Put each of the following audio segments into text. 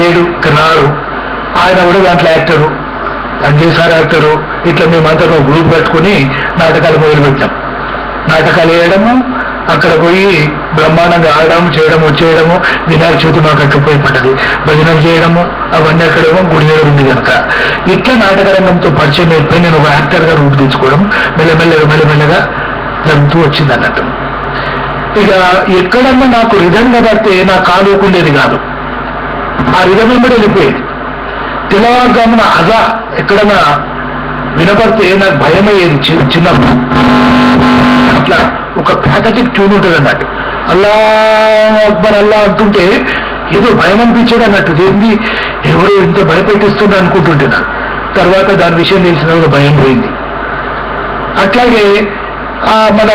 లేడు, రాడు. ఆయన కూడా దాంట్లో యాక్టరు, అంజేసారి యాక్టరు. ఇట్లా మేమంతా గ్రూప్ పెట్టుకుని నాటకాలు మొదలుపెట్టాం. నాటకాలు వేయడము, అక్కడ పోయి బ్రహ్మాండంగా ఆడడం, చేయడం, వచ్చేయడము. వినాయక చవితి మాకు అక్కడ పోయి పడ్డది. భజనలు చేయడము, అవన్నీ అక్కడేమో గుడి దగ్గర ఉంది కనుక ఇట్లా నాటక రంగంతో పరిచయం అయిపోయి నేను ఒక యాక్టర్గా రూపుదిద్దుకోవడం మెల్లమెల్లగా జరుగుతూ వచ్చింది అన్నట్టు. ఇక ఎక్కడన్నా నాకు రిధంగా పడితే నా కాలు ఊకుండేది కాదు, ఆ రిధం వెంబడి వెళ్ళిపోయేది. తెల్లవారుజామున అదా ఎక్కడన్నా వినపడితే నాకు భయం అయ్యేది చిన్నప్పుడు. అట్లా ఒక ప్యాథటిక్ ట్యూన్ ఉంటుంది అన్నట్టు. అల్లా అక్బర్ అల్లా అంటుంటే ఏదో భయం అనిపించేది అన్నట్టు. ఏంది ఎవరో ఇంత భయపెట్టిస్తుండ అనుకుంటుంటే నాకు తర్వాత దాని విషయం తెలిసిన భయం పోయింది. అట్లాగే మన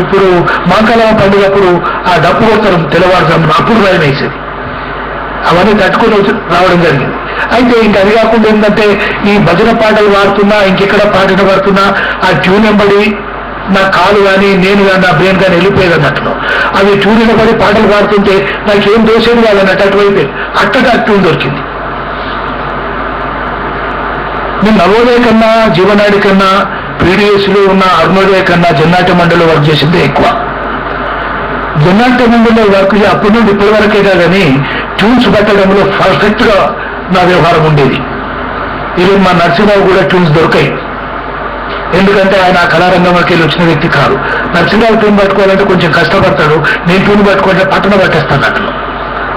ఇప్పుడు మాంకాళమ్మ పండుగప్పుడు ఆ డప్పు కొడతారు తెల్లవారుజామున, అప్పుడు భయం వేసేది. అవన్నీ తట్టుకుని రావడం జరిగింది. అయితే ఇంక అది కాకుండా ఏంటంటే ఈ భజన పాటలు పాడుతున్నా, ఇంకెక్కడ పాటలు పాడుతున్నా ఆ ట్యూన్ వెంబడి నా కాలు కానీ నేను కానీ నా బ్రెయిన్ కానీ వెళ్ళిపోయేది అన్నట్లు. అవి ట్యూన్ వెంబడి పాటలు పాడుతుంటే నాకు ఏం దోసేది వాళ్ళన్నట్టు అటువైపు అట్టగా ట్యూన్ దొరికింది. నేను నవోదయ కన్నా, జీవనాడి కన్నా, పీడిఎస్లో ఉన్న అరుణోదయ కన్నా జన్నాట్య మండలిలో వర్క్ చేసింది ఎక్కువ. జన్నాట్య మండలిలో వర్క్ అప్పటి నుండి ఇప్పటి వరకే కాదని ట్యూన్స్ పెట్టడంలో పర్ఫెక్ట్ గా నా వ్యవహారం ఉండేది. ఈవెన్ మా నరసింహరావు కూడా ట్యూన్స్ దొరికాయి. ఎందుకంటే ఆయన ఆ కళారంగంలోకి వెళ్ళి వచ్చిన వ్యక్తి కాదు. నరసింహరావు ట్యూన్ పట్టుకోవాలంటే కొంచెం కష్టపడతాడు, నేను ట్యూన్ పట్టుకోవాలంటే పట్టణ పట్టేస్తాను అట్లా.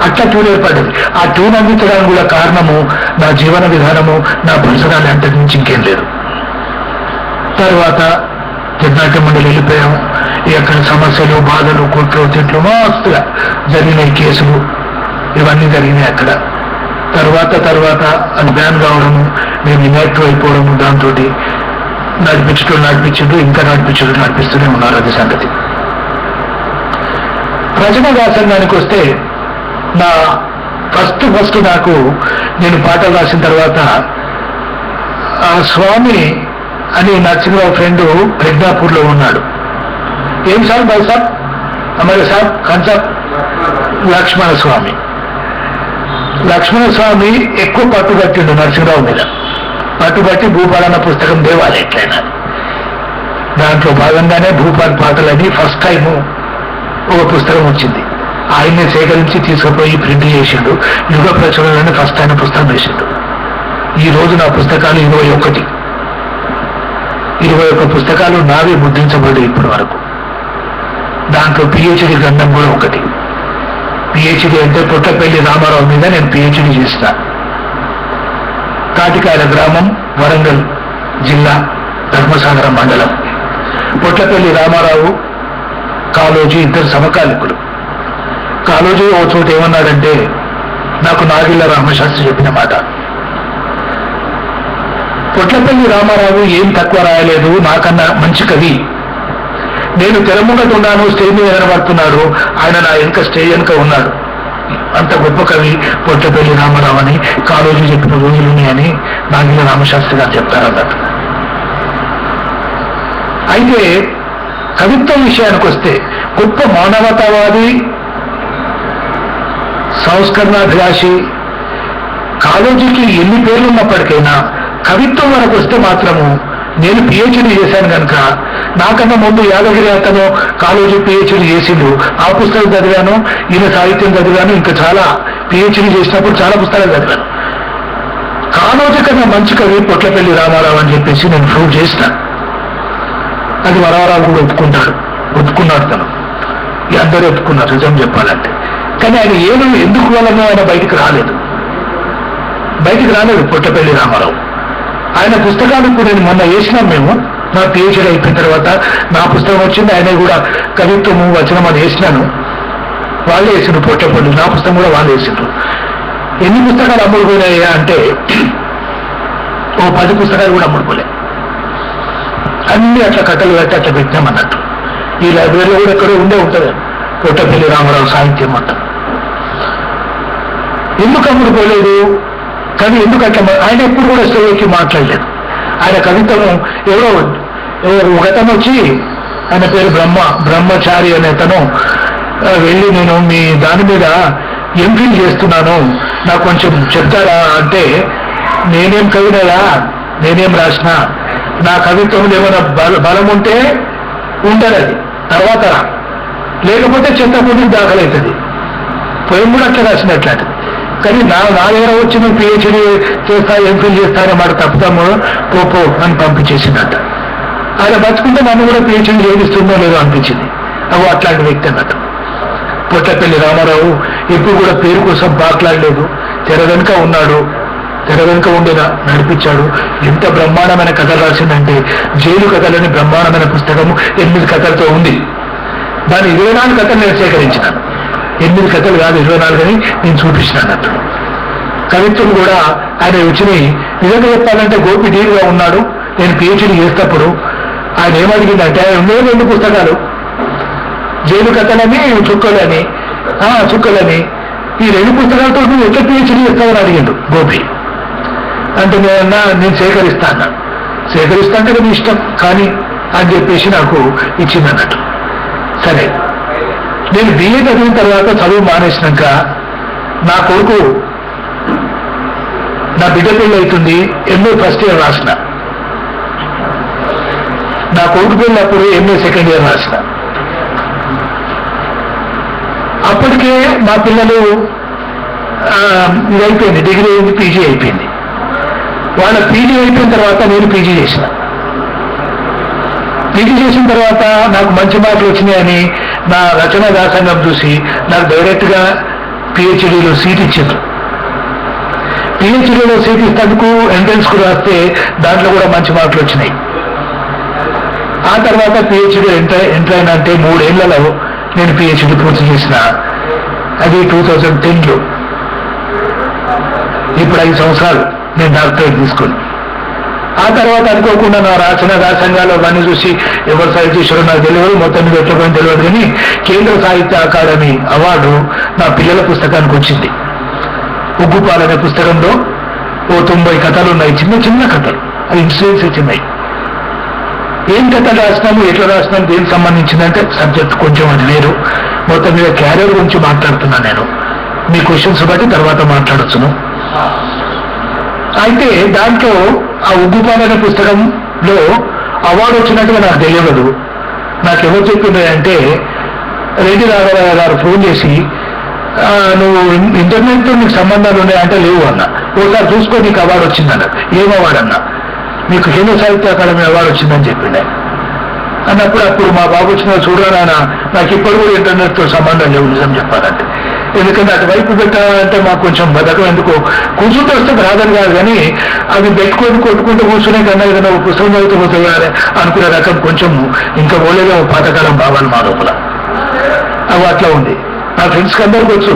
అట్లా ట్యూన్ ఏర్పడ్డది. ఆ ట్యూన్ అందించడానికి కూడా కారణము నా జీవన విధానము, నా పరిసరాలు అంతటి నుంచి ఇంకేం లేదు. తర్వాత జన్నాట్య మండలి వెళ్ళిపోయాము. అక్కడ సమస్యలు, బాధలు, కోట్లు, తిట్లు మస్తుగా జరిగినాయి. కేసులు ఇవన్నీ జరిగినాయి అక్కడ. తర్వాత అది బ్యాన్ కావడము, నేను ఇన్యాక్టివ్ అయిపోవడము, దాంతో నడిపించడం ఇంకా నడిపిస్తూనే ఉన్నారు. అది సంగతి. రచన వ్యాసంగానికి వస్తే నా ఫస్ట్ నాకు నేను పాటలు రాసిన తర్వాత ఆ స్వామి అని నరసింహరావు ఫ్రెండ్ ప్రజ్ఞాపూర్లో ఉన్నాడు. ఏం సార్ భాయ్ సాబ్ హమారే సాబ్ ఖాన్ సాబ్ లక్ష్మణ స్వామి ఎక్కువ పట్టుబట్టిండు నరసింహరావు మీద. పట్టుబట్టి భూపాలన్న పుస్తకం దేవాలి ఎట్లయినా. దాంట్లో భాగంగానే భూపాల్ పాటలని ఫస్ట్ టైము ఒక పుస్తకం వచ్చింది. ఆయన్ని సేకరించి తీసుకుపోయి ప్రింట్ చేసిండు. యుగ ప్రచురణని ఫస్ట్ ఆయన పుస్తకం వేసిండు. ఈ రోజు నా పుస్తకాలు 21 పుస్తకాలు నావే ముద్రించబడి ఇప్పటి వరకు. దాంట్లో పిహెచ్డి గ్రంథం కూడా ఒకటి. పిహెచ్డి అంటే పొట్టపల్లి రామారావు మీద నేను పిహెచ్డి చేస్తా. తాటికాయల గ్రామం, వరంగల్ జిల్లా, ధర్మసాగరం మండలం. పొట్లపల్లి రామారావు, కాళోజీ ఇద్దరు సమకాలికులు. కాళోజీ ఓ చోట ఏమన్నాడంటే, నాకు నాగిళ్ళ రామశాస్త్రి చెప్పిన మాట, పొట్లపల్లి రామారావు ఏం తక్కువ రాయలేదు, నాకన్నా మంచి కవి. నేను తెరముంగట ఉన్నాను, స్టేజ్ మీద నిలబడుతున్నాడు, ఆయన నా వెనుక స్టేజ్ వెనుక ఉన్నాడు. అంత గొప్ప కవి పొట్లపల్లి రామారావు అని కాళోజీ చెప్పిన రోజులున్నాయని నాగిళ్ళ రామశాస్త్రి గారు చెప్తారన్నట్టు. అయితే కవిత్వం విషయానికి వస్తే గొప్ప మానవతావాది, సంస్కరణాభిలాషి కాళోజీకి ఎన్ని పేర్లు ఉన్నప్పటికైనా కవిత్వం వరకు వస్తే మాత్రము నేను పిహెచ్డి చేశాను కనుక నాకన్నా ముందు యాదగిరి అతను కాళోజీ పిహెచ్డి చేసిండు. ఆ పుస్తకం చదివాను, ఈయన సాహిత్యం చదివాను, ఇంకా చాలా పిహెచ్డి చేసినప్పుడు చాలా పుస్తకాలు చదివాను. కాళోజీ కన్నా మంచి కవి పొట్లపల్లి రామారావు అని చెప్పేసి నేను ప్రూవ్ చేసిన. అది వరవరావు కూడా ఒప్పుకున్నాడు తను. అందరూ ఒప్పుకున్నారు నిజం చెప్పాలంటే. కానీ ఆయన ఎందుకు వలన ఆయన బయటికి రాలేదు పొట్లపల్లి రామారావు. ఆయన పుస్తకాలకు నేను మొన్న వేసినాం మేము. నా పిహెచ్డి అయిపోయిన తర్వాత నా పుస్తకం వచ్చింది, ఆయన కూడా కవిత్వము వచనం అని వేసినాను. వాళ్ళే వేసిండ్రు పొట్లపల్లి, నా పుస్తకం కూడా వాళ్ళు వేసిండ్రు. ఎన్ని పుస్తకాలు అమ్ముడుపోయినాయా అంటే ఓ 10 పుస్తకాలు కూడా అమ్ముడుపోలే. అన్ని అట్లా కట్టలు కట్టి అట్లా పెట్టినాం అన్నట్టు. ఈ లైబ్రరీలో కూడా ఎక్కడో ఉంటుంది పొట్లపల్లి రామారావు సాహిత్యం మొత్తం. ఎందుకు అమ్ముడుపోలేదు? కవి ఎందుకంటే ఆయన ఎప్పుడు కూడా స్టేజ్కి మాట్లాడలేదు. ఆయన కవిత్వము ఎవరో ఒకతను వచ్చి, ఆయన పేరు బ్రహ్మచారి అనే తను వెళ్ళి, నేను మీ దాని మీద ఎంఫిల్ చేస్తున్నాను, నాకు కొంచెం చెప్తారా అంటే, నేనేం కవినయా, నేనేం రాసినా, నా కవిత్వంలో ఏమైనా బలం ఉంటే ఉంటుంది, అది తర్వాత రా, లేకపోతే చెత్తపూడికి దాఖలవుతుంది. పోయిన కూడా అట్లా రాసినట్లాంటిది. కానీ నా దగ్గర వచ్చి నువ్వు పిహెచ్డీ చేస్తా, ఎంఫిల్ చేస్తానే మాట తప్పుతాము పోపో అని పంపించేసినట్ట. ఆయన బతుకుంటే నన్ను కూడా పిహెచ్డీ చేయిస్తుందో లేదో అనిపించింది. అవు అట్లాంటి వ్యక్తి అన్నట్టు. పొట్లపల్లి రామారావు ఎప్పుడు కూడా పేరు కోసం బాట్లాడలేదు, తెర వెనుక ఉన్నాడు, తెర వెనుక ఉండేలా నడిపించాడు. ఎంత బ్రహ్మాండమైన కథలు రాసిందంటే, జైలు కథలని బ్రహ్మాండమైన పుస్తకము 8 కథలతో ఉంది. దాని 24 కథలు నేను సేకరించినాను. 8 కథలు కాదు, 24 అని నేను చూపించినాను. కవిత్వం కూడా ఆయన రుచిని నిజంగా చెప్పాలంటే గోపి డీగా ఉన్నాడు. నేను పిహెచ్డీ చేసేటప్పుడు ఆయన ఏమడిగిందంటే, ఆయన ఉండే 2 పుస్తకాలు, జైలు కథలని చుక్కలని, ఈ 2 పుస్తకాలతో నువ్వు ఎట్లా పిహెచ్డీ చేస్తావని అడిగాడు గోపి. అంటే నేను సేకరిస్తా అన్నాను. సేకరిస్తా అంటే మీ ఇష్టం కానీ అని చెప్పేసి నాకు ఇచ్చిందన్నట్టు. సరే, నేను బిఏ చదివిన తర్వాత చదువు మానేసినాక నా కొడుకు, నా బిడ్డ పెళ్ళి అవుతుంది, ఎంఏ ఫస్ట్ ఇయర్ రాసిన. నా కొడుకు పెళ్ళినప్పుడు ఎంఏ సెకండ్ ఇయర్ రాసిన. అప్పటికే మా పిల్లలు ఇది అయిపోయింది, డిగ్రీ అయింది, పీజీ అయిపోయింది. వాళ్ళ పీజీ అయిపోయిన తర్వాత నేను పీజీ చేసిన. పీజీ చేసిన తర్వాత నాకు మంచి మార్కులు వచ్చినాయని నా రచనా వ్యాసంగం చూసి నాకు డైరెక్ట్గా పిహెచ్డీలో సీట్ ఇచ్చారు. పిహెచ్డీలో సీట్ ఇస్తేందుకు ఎంట్రన్స్ కు రాస్తే దాంట్లో కూడా మంచి మార్కులు వచ్చినాయి. ఆ తర్వాత పిహెచ్డీ ఎంటర్ అయినా అంటే 3 ఏళ్లలో నేను పిహెచ్డీ పూర్తి చేసిన. అది 2010లో. ఇప్పుడు 5 సంవత్సరాలు నేను డాక్టరేట్ తీసుకుని. ఆ తర్వాత అనుకోకుండా నా రాసిన వ్యాసంగాలు అవన్నీ చూసి ఎవరు సాహిత్య చేశారో నాకు తెలియదు, మొత్తం మీద ఎట్లా పోయిన తెలియదు. కానీ కేంద్ర సాహిత్య అకాడమీ అవార్డు నా పిల్లల పుస్తకానికి వచ్చింది. ఉగ్గుపాలు అనే పుస్తకంలో 90 కథలు ఉన్నాయి, చిన్న చిన్న కథలు. అది ఇన్సిడెంట్స్ చిన్నవి. ఏం కథలు రాసినాము, ఎట్లా రాసినాము, దేనికి సంబంధించిందంటే సబ్జెక్ట్ కొంచెం అది వేరు. మొత్తం మీద క్యారియర్ గురించి మాట్లాడుతున్నాను నేను. మీ క్వశ్చన్స్ బట్టి తర్వాత మాట్లాడొచ్చును. అయితే దాంట్లో ఆ ఉగ్గుపాలు అనే పుస్తకంలో అవార్డు వచ్చినట్టుగా నాకు తెలియదు. నాకు ఎవరు చెప్పింది అంటే, రెడ్డి రాఘవరావు గారు ఫోన్ చేసి, నువ్వు ఇంటర్నెట్తో నీకు సంబంధాలు ఉన్నాయంటే లేవు అన్న, ఒకసారి చూసుకో నీకు అవార్డు వచ్చిందన్న. ఏం అవార్డు అన్న? మీకు కేంద్ర సాహిత్య అకాడమీ అవార్డు వచ్చిందని చెప్పిండే. అప్పుడు మా బాబు వచ్చిన చూడరాన నాకు ఇప్పుడు కూడా ఇంటర్నెట్తో సంబంధం లేవు నిజం చెప్పాలంటే. ఎందుకంటే అటువైపు పెట్టాలంటే మాకు కొంచెం బతకం. ఎందుకో కూర్చుంటూ వస్తే రాదని కాదు, కానీ అవి పెట్టుకొని కొట్టుకుంటూ కూర్చునే కన్నా ఏదైనా పుస్తకం చదివితే పోతుంది అనుకునే రకం కొంచెం ఇంకా పోలేదో పాతకాలం భావాలు మా లోపల. అవి అట్లా ఉంది. నా ఫ్రెండ్స్కి అందరికి వచ్చు,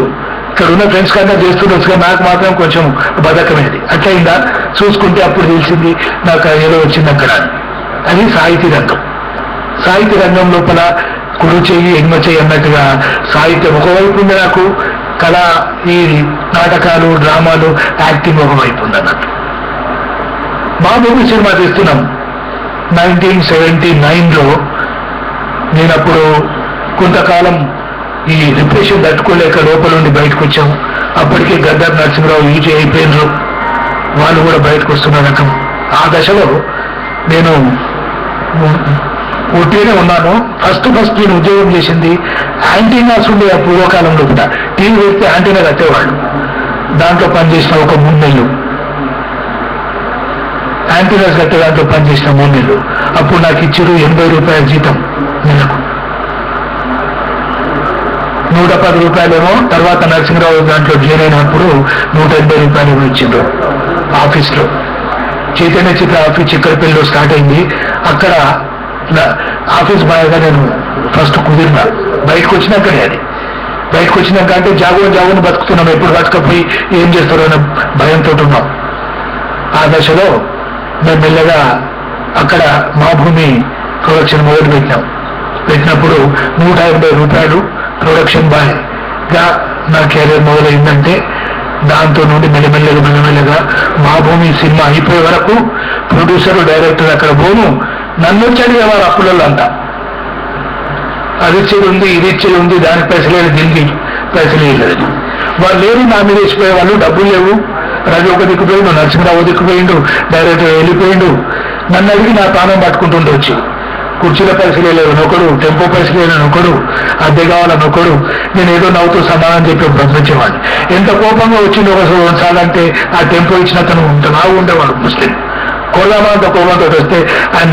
ఇక్కడ ఉన్న ఫ్రెండ్స్ కన్నా చేస్తుండొచ్చు, కానీ నాకు మాత్రం కొంచెం బతకమేది. అట్లయిందా చూసుకుంటే అప్పుడు తెలిసింది నాకు ఏదో వచ్చింది అక్కడ. అది సాహితీ రంగం. సాహిత్య రంగం లోపల కుడి చెయ్యి ఎడమ చెయ్యి అన్నట్టుగా సాహిత్యం ఒకవైపు ఉంది, నాకు కళ, ఈ నాటకాలు, డ్రామాలు, యాక్టింగ్ ఒకవైపు ఉంది అన్నట్టు. బాబు సినిమా తీస్తున్నాం 1979లో. నేనప్పుడు కొంతకాలం ఈ రిప్రెషన్ తట్టుకోలేక లోపల నుండి బయటకు వచ్చాము. అప్పటికే గద్దర్ నరసింహరావు యూజీ అయిపోయినారు, వాళ్ళు కూడా బయటకు వస్తున్న రకం. ఆ దశలో నేను ఒట్టిగానే ఉన్నాను. ఫస్ట్ నేను ఉద్యోగం చేసింది యాంటీనాస్ ఉండే ఆ పూర్వకాలంలో కూడా. టీవీ పెడితే యాంటీనా కట్టేవాళ్ళు. దాంట్లో పనిచేసిన ఒక 3 నెలలు, యాంటీనాస్ కట్టే దాంట్లో పనిచేసిన 3 నెలలు. అప్పుడు నాకు ఇచ్చారు 80 రూపాయల జీతం నెలకు. 110 రూపాయలేమో తర్వాత నరసింహరావు దాంట్లో జాయిన్ అయినప్పుడు 180 రూపాయలు ఇచ్చిండ్రు. ఆఫీస్లో చైతన్య చిత్ర ఆఫీస్ చిక్కడపల్లిలో స్టార్ట్ అయింది. అక్కడ ఆఫీస్ బాయ్గా నేను ఫస్ట్ కుదిరినా. బయటకు వచ్చినాకనే అది. బయటకు వచ్చినాక అంటే జాగుని బతుకుతున్నాం, ఎప్పుడు బతకపోయి ఏం చేస్తారో అనే భయంతో ఉన్నాం. ఆ దశలో మేము మెల్లగా అక్కడ మా భూమి ప్రొడక్షన్ మొదలు పెట్టినప్పుడు 180 రూపాయలు ప్రొడక్షన్ బాయ్గా నా కెరీర్ మొదలైందంటే, దాంతో నుండి మెల్లమెల్లగా మా భూమి సినిమా అయిపోయే వరకు ప్రొడ్యూసర్, డైరెక్టర్ అక్కడ పోను నన్ను వచ్చాడు వారు అప్పులలో అంతా. అది ఇచ్చేది ఉంది, ఇది ఇచ్చేది ఉంది, దానికి పైసలేదు, దీనికి పైసలు లేదు. వాళ్ళు లేని నా మీద వేసిపోయే వాళ్ళు, డబ్బులు లేవు, రవి ఒక దిక్కుపోయిండు, నరసింహరావు దిక్కుపోయిండు, డైరెక్టర్ వెళ్ళిపోయిండు. నన్ను అడిగి నా ప్రాణం పట్టుకుంటుండే వచ్చి. కుర్చీల పైసలు లేవని ఒకడు, టెంపో పైసలు లేవని ఒకడు, అద్దె కావాలని ఒకడు. నేను ఏదో నవ్వుతూ సమాధానం చెప్పి బ్రతికించేవాడిని. ఎంత కోపంగా వచ్చింది ఒకసారి అంటే ఆ టెంపో ఇచ్చిన అతను నాకు ఉండేవాడు ముస్లిం. कोलामा तो कोमा तो रस्ते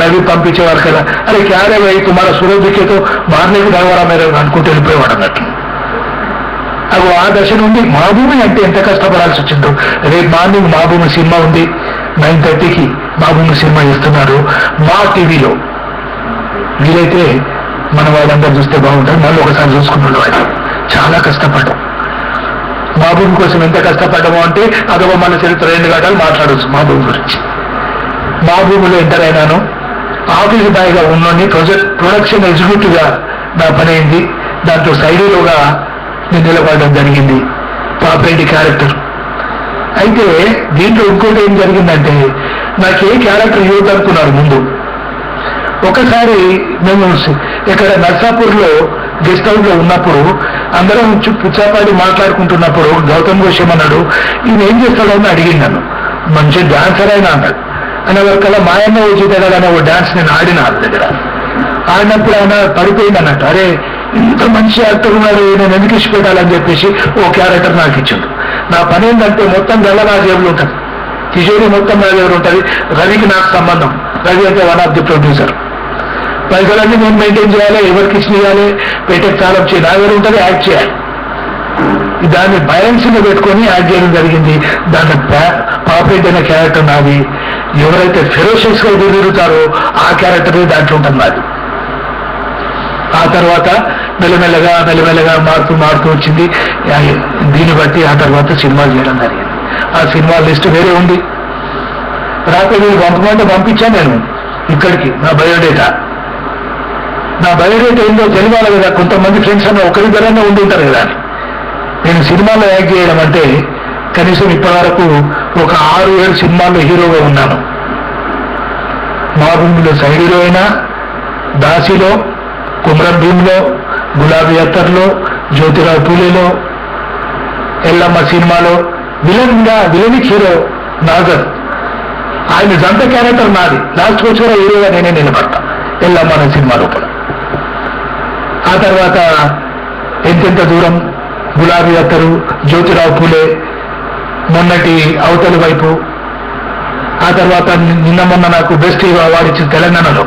नवी पंపించేవారు కదా. అరే క్యారే भाई तुम्हारा सूरज दिखे तो मारने को ड्राइवर मेरे అనుకుంటూ వెళ్ళిపోయేవాడు అన్నట్టు. అవి ఆ దశ నుండి మా భూమి అంటే ఎంత కష్టపడాల్సి వచ్చిందో. రేపు మార్నింగ్ మా భూమి సినిమా ఉంది, 9:30కి మా భూమి సినిమా ఇస్తున్నారు మా టీవీలో. వీలైతే మన వాళ్ళందరూ చూస్తే బాగుంటుంది. మళ్ళీ ఒకసారి చూసుకున్నాడు. వాళ్ళు చాలా కష్టపడ్డాం మా భూమి కోసం. ఎంత కష్టపడ్డామో అంటే అదొక మన చరిత్ర 2 గంటలు మాట్లాడవచ్చు మా భూమి గురించి. మా భూమిలో ఎంటర్ అయినాను. ఆఫీస్ బాయ్గా ఉన్నోని ప్రొడక్షన్ ఎగ్జిక్యూటివ్ గా నా పని అయింది. దాంట్లో సైడీలోగా నేను నిలబడడం జరిగింది, పాపరెడ్డి క్యారెక్టర్. అయితే దీంట్లో ఇంకోటి ఏం జరిగిందంటే నాకు ఏ క్యారెక్టర్ ఇవ్వద్దు అనుకున్నాడు ముందు. ఒకసారి మేము ఇక్కడ నర్సాపూర్లో గెస్ట్ హౌస్ లో ఉన్నప్పుడు అందరం పిచ్చాపాడి మాట్లాడుకుంటున్నప్పుడు గౌతమ్ ఘోష్ ఏమన్నాడు, ఈయన ఏం చేస్తాడని అడిగింది నన్ను. మంచి డాన్సర్ అయినా అన్నాడు. అనే వరకల్లా మాయన్న వచ్చేదాడు అనే ఒక డాన్స్ నేను ఆడిన వాళ్ళ దగ్గర. ఆడినప్పుడు ఆయన పడిపోయింది అన్నట్టు. అరే ఇంత మంచి యాక్టర్ ఉన్నాడు, నేను ఎందుకు ఇష్టపెట్టాలని చెప్పేసి ఓ క్యారెక్టర్ నాకు ఇచ్చిండు. నా పని ఏంటంటే మొత్తం గల్ల నా జేబులు ఉంటుంది, కిషోరి మొత్తం నా జేబులు ఉంటుంది. రవికి నాకు సంబంధం. రవి అంటే వన్ ఆఫ్ ది ప్రొడ్యూసర్. పైసలన్నీ నేను మెయింటైన్ చేయాలి, ఎవరికి ఇవ్వాలి, పెట్టేకి చాలా చేయాలి, నా దగ్గర ఉంటుంది, యాక్ట్ చేయాలి. దాన్ని బ్యాలెన్సింగ్ పెట్టుకొని యాక్ట్ చేయడం జరిగింది. దాంట్లో పాపరెడ్డి అనే క్యారెక్టర్ నాది. ఎవరైతే ఫెరోషియస్ గా తిరుగుతారో ఆ క్యారెక్టర్ దాంట్లో ఉంటుంది నాది. ఆ తర్వాత మెల్లమెల్లగా మారుతూ వచ్చింది. దీన్ని బట్టి ఆ తర్వాత సినిమాలు చేయడం జరిగింది. ఆ సినిమా లిస్ట్ వేరే ఉంది. రాత్రి మీరు పంపమంటే పంపించాను నేను ఇక్కడికి నా బయోడేటా. నా బయోడేటా ఏందో తెలియాలి కదా. కొంతమంది ఫ్రెండ్స్ అన్న ఒకరిద్దరైనా ఉండి ఉంటారు కదా. నేను సినిమాలో యాక్ట్ చేయడం అంటే కనీసం ఇప్పటివరకు ఒక 6-7 సినిమాల్లో హీరోగా ఉన్నాను. మా భూమిలో సైడ్ హీరో అయినా, దాసిలో, కుమ్రం భీమ్లో, గులాబీ అత్తర్లో, జ్యోతిరావు పూలేలో, ఎల్లమ్మ సినిమాలో విలనిక్ హీరో నాగర్. ఆయన జంట క్యారెక్టర్ నాది. లాస్ట్ వచ్చి కూడా హీరోగా నేనే నిలబడతా ఎల్లమ్మ అనే సినిమా లోపల. ఆ తర్వాత ఎంతెంత దూరం, గులాబీ అత్తరు, జ్యోతిరావు పూలే, మొన్నటి అవతలి వైపు. ఆ తర్వాత నిన్న మొన్న నాకు బెస్ట్ హీరో అవార్డు ఇచ్చింది తెలంగాణలో.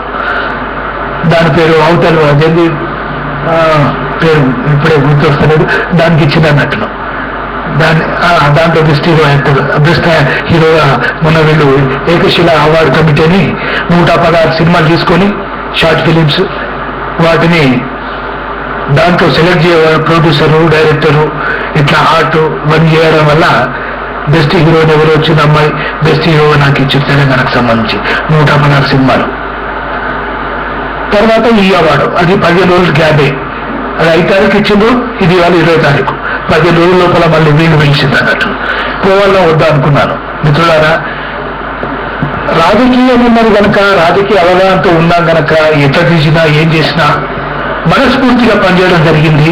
దాని పేరు అవతలి, అదేంటి పేరు ఇప్పుడే గుర్తొస్తలేదు, దానికి ఇచ్చింది అన్నట్టును. దాంట్లో బెస్ట్ హీరో యాక్టర్, బెస్ట్ హీరోగా మొన్న వీళ్ళు ఏకశిల అవార్డు కమిటీని 116 సినిమాలు తీసుకొని షార్ట్ ఫిలిమ్స్ వాటిని దాంట్లో సెలెక్ట్ చేయడం, ప్రొడ్యూసరు, డైరెక్టరు, ఇట్లా ఆర్ట్ ఇవన్నీ చేయడం వల్ల బెస్ట్ హీరోని ఎవరు వచ్చిన అమ్మాయి బెస్ట్ హీరో నాకు ఇచ్చింది తెలంగాణకు సంబంధించి 116 సినిమాలు. తర్వాత ఈ అవార్డు అది 15 రోజులు గ్యాపే. అది 5 తారీఖు ఇచ్చిండ్రు, ఇది వాళ్ళు 20 తారీఖు. 15 రోజుల లోపల మళ్ళీ వీళ్ళు పిలిచింది అన్నట్టు. పోవాలో వద్దా అనుకున్నాను. మిత్రులారా, రాజకీయం ఉన్నది కనుక, రాజకీయ అవగాహనతో ఉన్నాం కనుక ఎట్లా తీసినా ఏం చేసినా మనస్ఫూర్తిగా పనిచేయడం జరిగింది.